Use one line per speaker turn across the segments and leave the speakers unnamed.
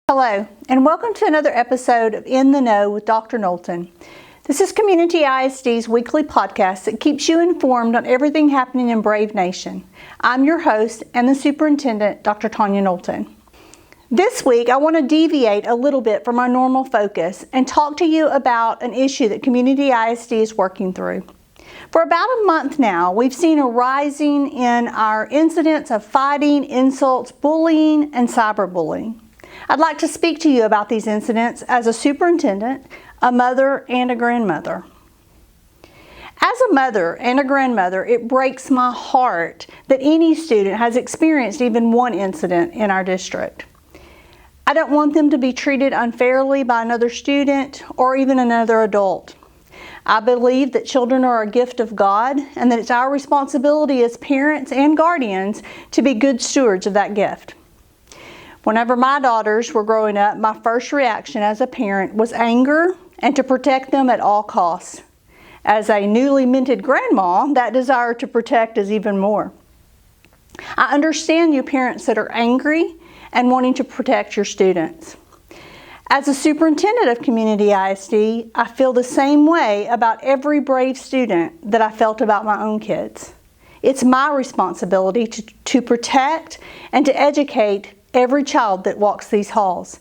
Hello, and welcome to another episode of In the Know with Dr. Knowlton. This is Community ISD's weekly podcast that keeps you informed on everything happening in Brave Nation. I'm your host and the superintendent, Dr. Tanya Knowlton. This week, I want to deviate a little bit from our normal focus and talk to you about an issue that Community ISD is working through. For about a month now, we've seen a rising in our incidents of fighting, insults, bullying, and cyberbullying. I'd like to speak to you about these incidents as a superintendent, a mother, and a grandmother. As a mother and a grandmother, it breaks my heart that any student has experienced even one incident in our district. I don't want them to be treated unfairly by another student or even another adult. I believe that children are a gift of God and that it's our responsibility as parents and guardians to be good stewards of that gift. Whenever my daughters were growing up, my first reaction as a parent was anger and to protect them at all costs. As a newly minted grandma, that desire to protect is even more. I understand you parents that are angry and wanting to protect your students. As a superintendent of Community ISD, I feel the same way about every brave student that I felt about my own kids. It's my responsibility to protect and to educate every child that walks these halls.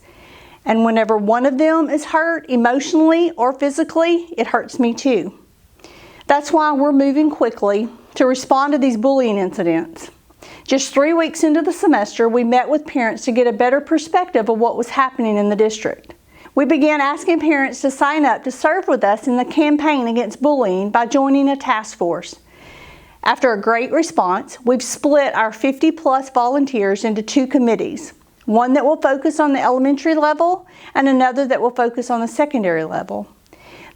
And whenever one of them is hurt emotionally or physically, it hurts me too. That's why we're moving quickly to respond to these bullying incidents. Just 3 weeks into the semester, we met with parents to get a better perspective of what was happening in the district. We began asking parents to sign up to serve with us in the campaign against bullying by joining a task force. After a great response, we've split our 50-plus volunteers into two committees, one that will focus on the elementary level and another that will focus on the secondary level.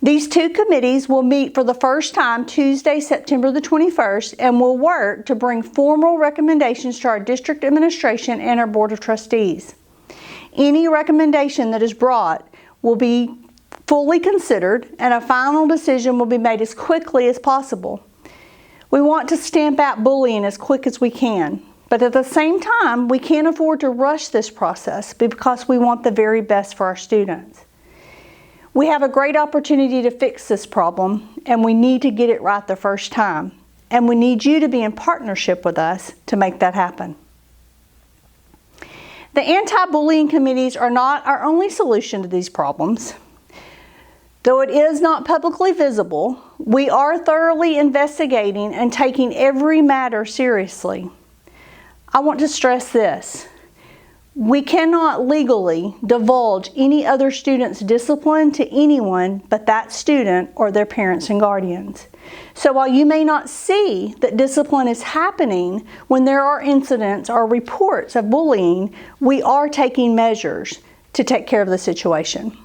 These two committees will meet for the first time Tuesday, September the 21st, and will work to bring formal recommendations to our district administration and our Board of Trustees. Any recommendation that is brought will be fully considered and a final decision will be made as quickly as possible. We want to stamp out bullying as quick as we can, but at the same time, we can't afford to rush this process because we want the very best for our students. We have a great opportunity to fix this problem, and we need to get it right the first time, and we need you to be in partnership with us to make that happen. The anti-bullying committees are not our only solution to these problems. Though it is not publicly visible, we are thoroughly investigating and taking every matter seriously. I want to stress this. We cannot legally divulge any other student's discipline to anyone but that student or their parents and guardians. So while you may not see that discipline is happening when there are incidents or reports of bullying, we are taking measures to take care of the situation.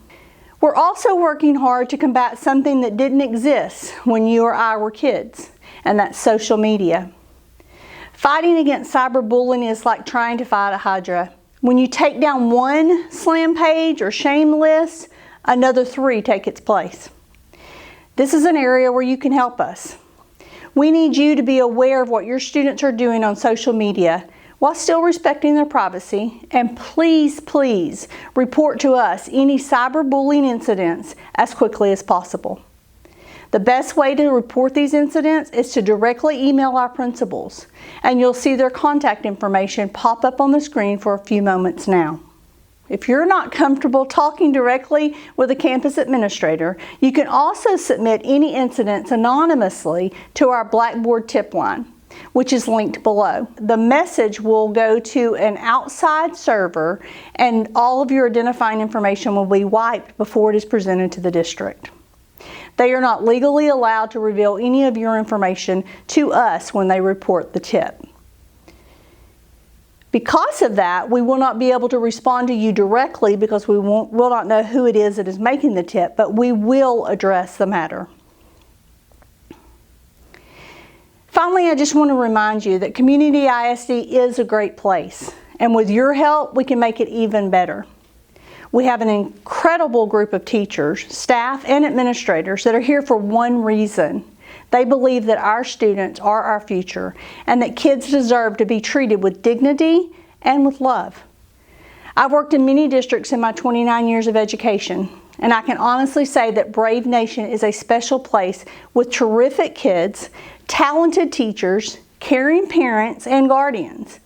We're also working hard to combat something that didn't exist when you or I were kids, and that's social media. Fighting against cyberbullying is like trying to fight a hydra. When you take down one slam page or shame list, another 3 take its place. This is an area where you can help us. We need you to be aware of what your students are doing on social media while still respecting their privacy, and please report to us any cyberbullying incidents as quickly as possible. The best way to report these incidents is to directly email our principals, and you'll see their contact information pop up on the screen for a few moments now. If you're not comfortable talking directly with a campus administrator, you can also submit any incidents anonymously to our Blackboard tip line, which is linked below. The message will go to an outside server and all of your identifying information will be wiped before it is presented to the district. They are not legally allowed to reveal any of your information to us when they report the tip. Because of that, we will not be able to respond to you directly because we will not know who it is that is making the tip, but we will address the matter. Finally, I just want to remind you that Community ISD is a great place, and with your help, we can make it even better. We have an incredible group of teachers, staff, and administrators that are here for one reason. They believe that our students are our future and that kids deserve to be treated with dignity and with love. I've worked in many districts in my 29 years of education, and I can honestly say that Brave Nation is a special place with terrific kids, talented teachers, caring parents, and guardians.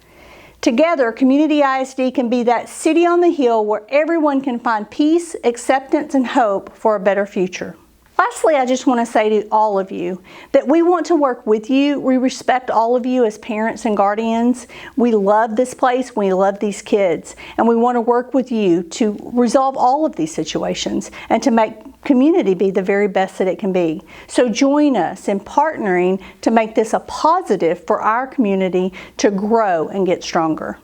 Together, Community ISD can be that city on the hill where everyone can find peace, acceptance, and hope for a better future. Lastly, I just want to say to all of you that we want to work with you. We respect all of you as parents and guardians. We love this place. We love these kids. And we want to work with you to resolve all of these situations and to make community be the very best that it can be. So join us in partnering to make this a positive for our community to grow and get stronger.